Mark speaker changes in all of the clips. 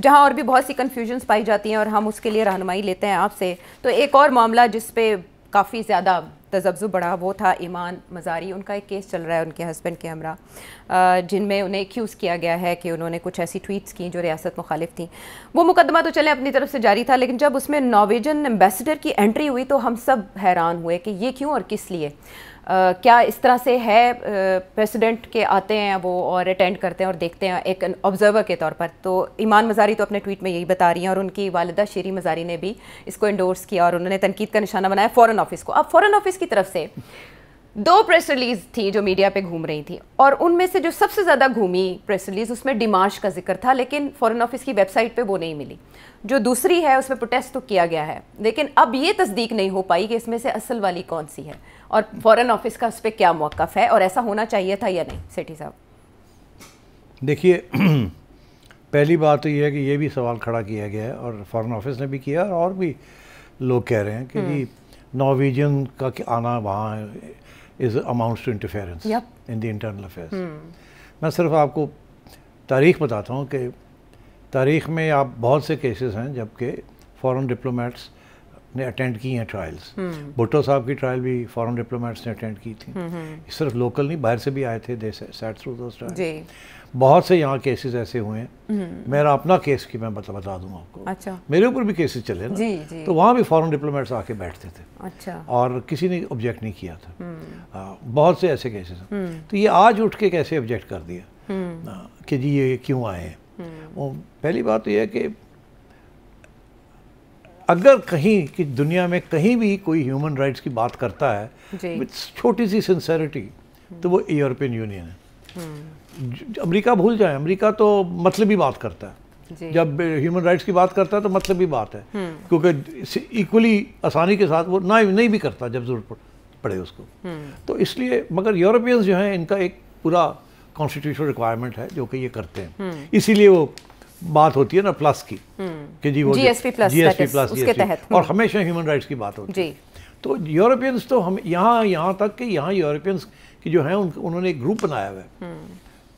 Speaker 1: جہاں اور بھی بہت سی کنفیوژنس پائی جاتی ہیں اور ہم اس کے لیے رہنمائی لیتے ہیں آپ سے. تو ایک اور معاملہ جس پہ کافی زیادہ تذبذب بڑھا وہ تھا ایمان مزاری. ان کا ایک کیس چل رہا ہے ان کے ہسبینڈ کے ہمراہ، جن میں انہیں ایکیوز کیا گیا ہے کہ انہوں نے کچھ ایسی ٹویٹس کی جو ریاست مخالف تھیں. وہ مقدمہ تو چلیں اپنی طرف سے جاری تھا، لیکن جب اس میں نارویجن ایمبیسڈر کی انٹری ہوئی تو ہم سب حیران ہوئے کہ یہ کیوں اور کس لیے. کیا اس طرح سے ہے پریسیڈنٹ کے آتے ہیں وہ اور اٹینڈ کرتے ہیں اور دیکھتے ہیں ایک آبزرور کے طور پر؟ تو ایمان مزاری تو اپنے ٹویٹ میں یہی بتا رہی ہیں، اور ان کی والدہ شیری مزاری نے بھی اس کو انڈورس کیا اور انہوں نے تنقید کا نشانہ بنایا فورن آفس کو. اب فورن آفس کی طرف سے 2 پریس ریلیز تھی جو میڈیا پہ گھوم رہی تھی، اور ان میں سے جو سب سے زیادہ گھومی پریس ریلیز اس میں ڈیمارش کا ذکر تھا، لیکن فورن آفس کی ویب سائٹ پہ وہ نہیں ملی. جو دوسری ہے اس میں پروٹیسٹ تو کیا گیا ہے، لیکن اب یہ تصدیق نہیں ہو پائی کہ اس میں سے اصل والی کون سی ہے اور فورن آفس کا اس پہ کیا موقف ہے، اور ایسا ہونا چاہیے تھا یا نہیں. سیٹھی صاحب
Speaker 2: دیکھیے، پہلی بات تو یہ ہے کہ یہ بھی سوال کھڑا کیا گیا ہے اور فورن آفس نے بھی کیا اور بھی لوگ کہہ رہے ہیں کہ جی نارویجن کا آنا وہاں is amounts to interference in the internal affairs. میں صرف آپ کو تاریخ بتاتا ہوں کہ تاریخ میں آپ بہت سے کیسز ہیں جب کہ فورن ڈپلومیٹس نے اٹینڈ کی ہیں ٹرائلز. بھٹو صاحب کی ٹرائل بھی فورن ڈپلومیٹس نے اٹینڈ کی تھی. صرف لوکل نہیں، باہر سے بھی آئے تھے. دے سیٹ تھرو دوز ٹرائلز. بہت سے یہاں کیسز ایسے ہوئے ہیں. میرا اپنا کیس کی میں بتا دوں آپ کو.
Speaker 1: اچھا.
Speaker 2: میرے اوپر بھی کیسز چلے نا، تو وہاں بھی فورن ڈپلومیٹس آ کے بیٹھتے تھے.
Speaker 1: اچھا. اور
Speaker 2: کسی نے آبجیکٹ نہیں کیا تھا. بہت سے ایسے کیسز ہیں. تو یہ آج اٹھ کے کیسے آبجیکٹ کر دیا کہ جی یہ کیوں آئے ہیں؟ پہلی بات تو یہ ہے کہ اگر کہیں کہ دنیا میں کہیں بھی کوئی ہیومن رائٹس کی بات کرتا ہے چھوٹی سی سنسیریٹی تو وہ یورپین یونین ہے. امریکہ بھول جائیں، امریکہ تو مطلبی بات کرتا ہے. جب ہیومن رائٹس کی بات کرتا ہے تو مطلبی بات ہے، کیونکہ ایکولی آسانی کے ساتھ وہ نہیں بھی کرتا جب ضرورت پڑے اس کو. تو اس لیے مگر یورپینز جو ہیں ان کا ایک پورا کانسٹیٹیوشنل ریکوائرمنٹ ہے جو کہ یہ کرتے ہیں. اسی لیے وہ بات ہوتی ہے نا پلس کی کہ جی وہ
Speaker 1: GSP پلس کے تحت، اور
Speaker 2: ہمیشہ ہیومن رائٹس کی بات ہوتی ہے. تو یورپینز تو ہم یہاں تک کہ یہاں یورپینز کی جو ہیں انہوں نے ایک گروپ بنایا ہوا ہے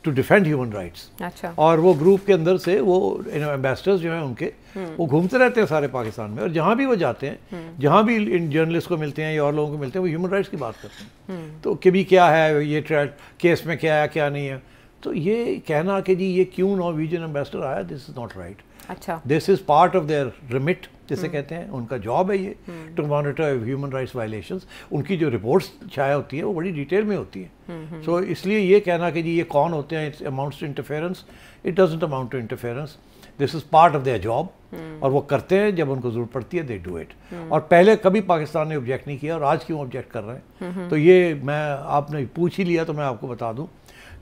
Speaker 2: ٹو ڈیفینڈ ہیومن رائٹس. اور وہ گروپ کے اندر سے وہ ایمبیسڈرز جو ہیں ان کے وہ گھومتے رہتے ہیں سارے پاکستان میں، اور جہاں بھی وہ جاتے ہیں، جہاں بھی ان جرنلسٹ کو ملتے ہیں یا اور لوگوں کو ملتے ہیں، وہ ہیومن رائٹس کی بات کرتے ہیں. تو کہ بھی کیا ہے یہ کیس میں کیا ہے کیا نہیں ہے. تو یہ کہنا کہ جی یہ کیوں نارویجن ایمبیسڈر آیا، دس از ناٹ رائٹ.
Speaker 1: اچھا.
Speaker 2: This is part of their remit جسے کہتے ہیں، ان کا جاب ہے یہ to monitor human rights violations. ان کی جو رپورٹس شائع ہوتی ہیں وہ بڑی ڈیٹیل میں ہوتی ہیں. سو اس لیے یہ کہنا کہ جی یہ کون ہوتے ہیں it amounts to interference, it doesn't amount to interference. This is part of their job, اور وہ کرتے ہیں جب ان کو ضرورت پڑتی ہے دے ڈو اٹ. اور پہلے کبھی پاکستان نے آبجیکٹ نہیں کیا، اور آج کیوں آبجیکٹ کر رہے ہیں؟ تو یہ آپ نے پوچھ ہی لیا تو میں آپ کو بتا دوں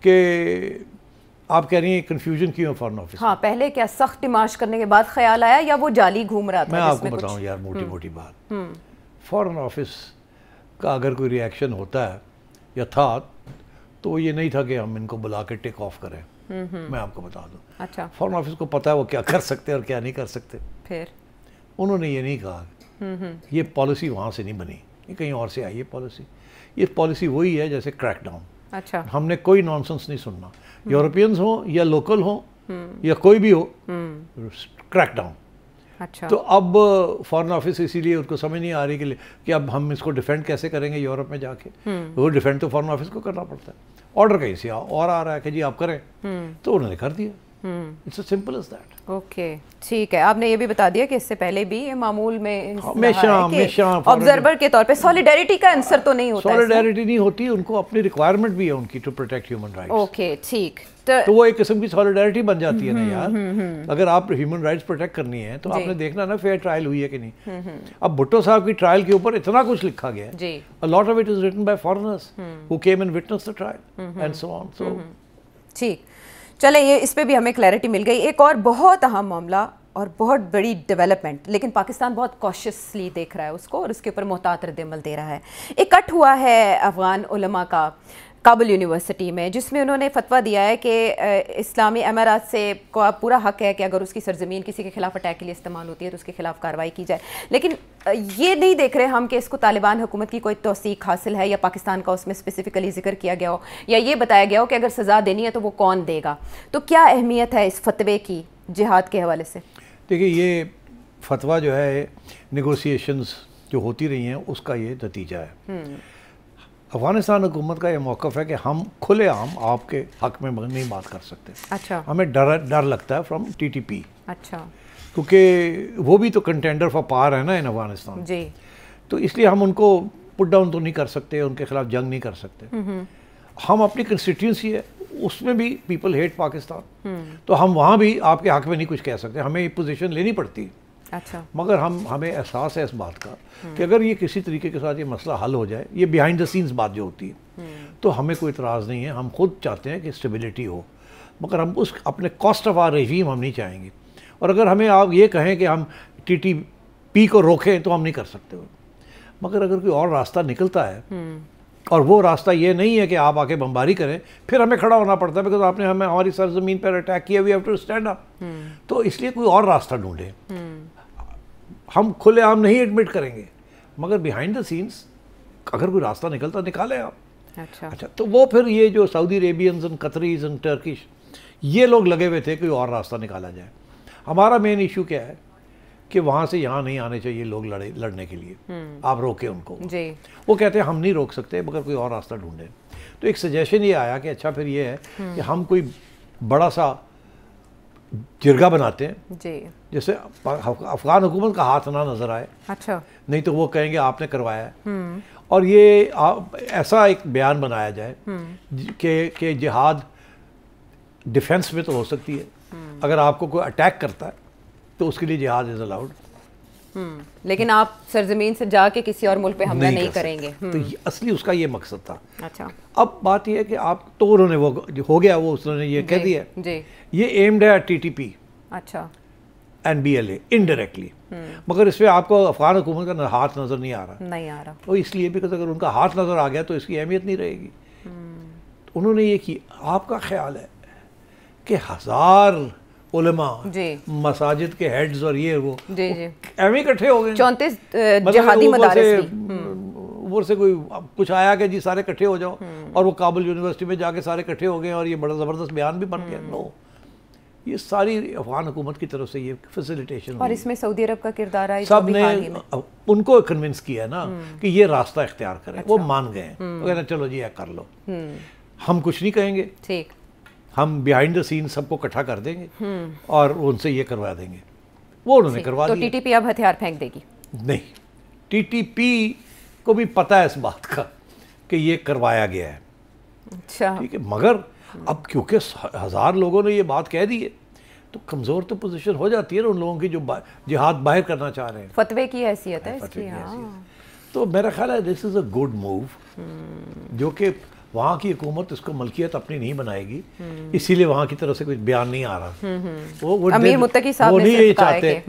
Speaker 2: کہ آپ کہہ رہی ہیں کنفیوژن کیوں فورن آفس؟
Speaker 1: ہاں، پہلے کیا سخت ڈیمارش کرنے کے بعد خیال آیا یا وہ جعلی گھوم رہا تھا؟
Speaker 2: میں آپ کو بتاؤں یار موٹی بات. فورن آفس کا اگر کوئی ریئیکشن ہوتا ہے یا تھا تو یہ نہیں تھا کہ ہم ان کو بلا کے ٹیک آف کریں. میں آپ کو بتا دوں. اچھا. فورن آفس کو پتا ہے وہ کیا کر سکتے اور کیا نہیں کر سکتے.
Speaker 1: پھر
Speaker 2: انہوں نے یہ نہیں کہا. یہ پالیسی وہاں سے نہیں بنی، یہ کہیں اور سے آئی ہے پالیسی. یہ پالیسی وہی ہے جیسے کریک ڈاؤن.
Speaker 1: اچھا.
Speaker 2: ہم نے کوئی نانسنس نہیں سننا، یورپینز ہوں یا لوکل ہوں یا کوئی بھی ہو، کریک ڈاؤن.
Speaker 1: اچھا.
Speaker 2: تو اب فورن آفس اسی لیے ان کو سمجھ نہیں آ رہی کہ اب ہم اس کو ڈیفینڈ کیسے کریں گے یورپ میں جا کے. وہ ڈیفینڈ تو فورن آفس کو کرنا پڑتا ہے. آرڈر کہیں سے اور آ رہا ہے کہ جی آپ کریں، تو انہوں نے کر دیا. It's a simple as that.
Speaker 1: Okay ٹھیک ہے. آپ نے یہ بھی بتا دیا کہ اس سے پہلے بھی معمول میں
Speaker 2: ہمیشہ
Speaker 1: آبزرور کے طور پہ سالیڈیرٹی کا عنصر تو نہیں ہوتا.
Speaker 2: سالیڈیرٹی نہیں ہوتی، ان کو اپنی ریکوائرمنٹ بھی ہے ان کی to protect human rights.
Speaker 1: Okay ٹھیک.
Speaker 2: تو وہ ایک قسم کی سالیڈیرٹی بن جاتی ہے نا یار. اگر آپ ہیومن رائٹس پروٹیکٹ کرنی ہے تو آپ نے دیکھنا نا فیئر ٹرائل ہوئی ہے کہ نہیں. اب بھٹو صاحب کی ٹرائل کے اوپر اتنا کچھ لکھا گیا ہے. A lot of it is written by foreigners who came and witnessed the trial and so on. So
Speaker 1: ٹھیک. چلیں یہ اس پہ بھی ہمیں کلیئرٹی مل گئی. ایک اور بہت اہم معاملہ اور بہت بڑی ڈیولپمنٹ، لیکن پاکستان بہت کوشسلی دیکھ رہا ہے اس کو اور اس کے اوپر محتاط رد عمل دے رہا ہے. ایک کٹ ہوا ہے افغان علماء کا کابل یونیورسٹی میں، جس میں انہوں نے فتویٰ دیا ہے کہ اسلامی امارات سے کو پورا حق ہے کہ اگر اس کی سرزمین کسی کے خلاف اٹیک کے لیے استعمال ہوتی ہے تو اس کے خلاف کارروائی کی جائے. لیکن یہ نہیں دیکھ رہے ہم کہ اس کو طالبان حکومت کی کوئی توثیق حاصل ہے یا پاکستان کا اس میں اسپیسیفکلی ذکر کیا گیا ہو یا یہ بتایا گیا ہو کہ اگر سزا دینی ہے تو وہ کون دے گا. تو کیا اہمیت ہے اس فتوے کی جہاد کے حوالے سے؟
Speaker 2: دیکھیے یہ فتویٰ جو ہے نیگوسیشنز جو ہوتی رہی ہیں اس کا یہ نتیجہ ہے. افغانستان حکومت کا یہ موقف ہے کہ ہم کھلے عام آپ کے حق میں نہیں بات کر سکتے.
Speaker 1: اچھا.
Speaker 2: ہمیں ڈر لگتا ہے فرام TTP.
Speaker 1: اچھا.
Speaker 2: کیونکہ وہ بھی تو کنٹینڈر فار پاور ہے نا ان افغانستان.
Speaker 1: جی. تو
Speaker 2: اس لیے ہم ان کو پٹ ڈاؤن تو نہیں کر سکتے, ان کے خلاف جنگ نہیں کر سکتے. ہم اپنی کنسٹیٹیوئنسی ہے اس میں بھی پیپل ہیٹ پاکستان, تو ہم وہاں بھی آپ کے حق میں نہیں کچھ کہہ سکتے, ہمیں یہ پوزیشن لینی پڑتی.
Speaker 1: اچھا.
Speaker 2: مگر ہمیں احساس ہے اس بات کا کہ اگر یہ کسی طریقے کے ساتھ یہ مسئلہ حل ہو جائے, یہ بیہائنڈ دا سینز بات جو ہوتی ہے, تو ہمیں کوئی اعتراض نہیں ہے. ہم خود چاہتے ہیں کہ اسٹیبلٹی ہو, مگر ہم اس اپنے کاسٹ آف آر رجیم ہم نہیں چاہیں گے. اور اگر ہمیں آپ یہ کہیں کہ ہم TTP کو روکیں تو ہم نہیں کر سکتے. مگر اگر کوئی اور راستہ نکلتا ہے اور وہ راستہ یہ نہیں ہے کہ آپ آ کے بمباری کریں, پھر ہمیں کھڑا ہونا پڑتا ہے, بیکاز آپ نے ہمیں ہماری سرزمین پر اٹیک کیا, we have to stand up. تو اس لیے کوئی اور راستہ ڈھونڈیں. ہم کھلے عام نہیں ایڈمٹ کریں گے, مگر بیہائنڈ دا سینس اگر کوئی راستہ نکلتا نکالیں آپ. اچھا. تو وہ پھر یہ جو سعودی عربینز اینڈ قطریز اینڈ ٹرکش یہ لوگ لگے ہوئے تھے کہ اور راستہ نکالا جائے. ہمارا مین ایشو کیا ہے کہ وہاں سے یہاں نہیں آنے چاہیے لوگ لڑنے کے لیے, آپ روکیں ان کو.
Speaker 1: جی.
Speaker 2: وہ کہتے ہیں ہم نہیں روک سکتے مگر کوئی اور راستہ ڈھونڈیں. تو ایک سجیشن یہ آیا کہ اچھا پھر یہ ہے کہ ہم کوئی بڑا سا جرگہ بناتے ہیں,
Speaker 1: جی,
Speaker 2: جیسے افغان حکومت کا ہاتھ نہ نظر آئے.
Speaker 1: اچھا.
Speaker 2: نہیں تو وہ کہیں گے آپ نے کروایا ہے. اور یہ ایسا ایک بیان بنایا جائے کہ جہاد ڈیفنس میں تو ہو سکتی ہے, اگر آپ کو کوئی اٹیک کرتا ہے تو اس کے لیے جہاد از الاؤڈ,
Speaker 1: لیکن آپ سرزمین سے جا کے کسی اور ملک پہ حملہ نہیں کریں گے.
Speaker 2: تو اصلی اس کا یہ مقصد تھا.
Speaker 1: اچھا.
Speaker 2: اب بات یہ ہے کہ آپ تو انہوں نے وہ جو ہو گیا وہ انہوں نے یہ کہہ دیا یہ ایمڈ ہے TTP.
Speaker 1: اچھا.
Speaker 2: اینڈ BLA انڈائریکٹلی, مگر اس پہ آپ کو افغان حکومت کا ہاتھ نظر نہیں آ رہا. تو اس لیے بھی اگر ان کا ہاتھ نظر آ گیا تو اس کی اہمیت نہیں رہے گی. انہوں نے یہ کی. آپ کا خیال ہے کہ 1000 علماء مساجد کے ہیڈز اور یہ وہ ایویں اکٹھے ہو گئے,
Speaker 1: 34 جہادی مدارس
Speaker 2: اوپر سے کوئی کچھ آیا کہ جی سارے اکٹھے ہو جاؤ, اور وہ کابل یونیورسٹی میں جا کے سارے اکٹھے ہو گئے اور یہ بڑا زبردست بیان بھی بن گیا. نو, یہ ساری افغان حکومت کی طرف سے یہ فیسیلیٹیشن, اور
Speaker 1: اس میں سعودی عرب کا کردار ہے.
Speaker 2: سب نے ان کو کنونس کیا نا کہ یہ راستہ اختیار کریں. وہ مان گئے ہیں, چلو جی کر لو, ہم کچھ نہیں کہیں گے. ٹھیک, ہم بیہائنڈ دا سین سب کو اکٹھا کر دیں گے اور ان سے یہ کروا دیں گے. وہ انہوں نے کروا دیا.
Speaker 1: تو TTP اب ہتھیار پھینک دے گی؟
Speaker 2: نہیں, TTP کو بھی پتہ ہے اس بات کا کہ یہ کروایا گیا ہے.
Speaker 1: اچھا.
Speaker 2: ٹھیک ہے, مگر اب کیونکہ 1000 لوگوں نے یہ بات کہہ دی ہے تو کمزور تو پوزیشن ہو جاتی ہے نا ان لوگوں کی جو جہاد باہر کرنا چاہ رہے ہیں.
Speaker 1: فتوے کی حیثیت ہے اس کی.
Speaker 2: تو میرا خیال ہے دس از اے گڈ موو, جو کہ وہاں کی حکومت اس کو ملکیت اپنی نہیں بنائے گی, اسی لیے وہاں کی طرف سے کوئی بیان نہیں آ رہا.
Speaker 1: امیر متقی صاحب نے
Speaker 2: نہیں یہ چاہتے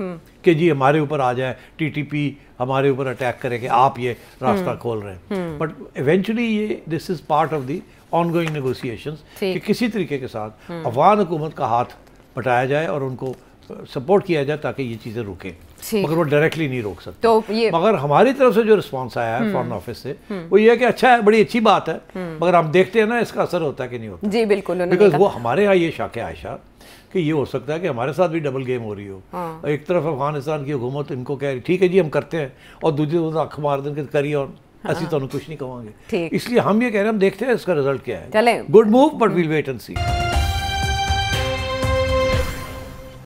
Speaker 2: کہ جی ہمارے اوپر آ جائے TTP, ہمارے اوپر اٹیک کرے کہ آپ یہ راستہ کھول رہے ہیں. بٹ ایونچولی یہ this is part of the ongoing negotiations کہ کسی طریقے کے ساتھ افغان حکومت کا ہاتھ بٹایا جائے اور ان کو سپورٹ کیا جائے تاکہ یہ چیزیں رکیں, مگر وہ ڈائریکٹلی نہیں روک سکتے. مگر ہماری طرف سے جو رسپانس آیا ہے فارن آفس سے وہ یہ ہے کہ اچھا ہے, بڑی اچھی بات ہے, مگر ہم دیکھتے ہیں نا اس کا اثر ہوتا ہے کہ نہیں ہوتا.
Speaker 1: جی بالکل,
Speaker 2: بیکاز وہ ہمارے ہاں یہ شک ہے عائشہ کہ یہ ہو سکتا ہے کہ ہمارے ساتھ بھی ڈبل گیم ہو رہی ہو. ایک طرف افغانستان کی حکومت ان کو کہہ رہی ٹھیک ہے جی ہم کرتے ہیں, اور دوسری طرف اکھ مار دیں کہ کریے اور اسی تو کچھ نہیں کہوں گے. اس لیے ہم یہ کہہ رہے ہیں ہم دیکھتے ہیں اس کا رزلٹ کیا ہے. Good move, but well wait and C.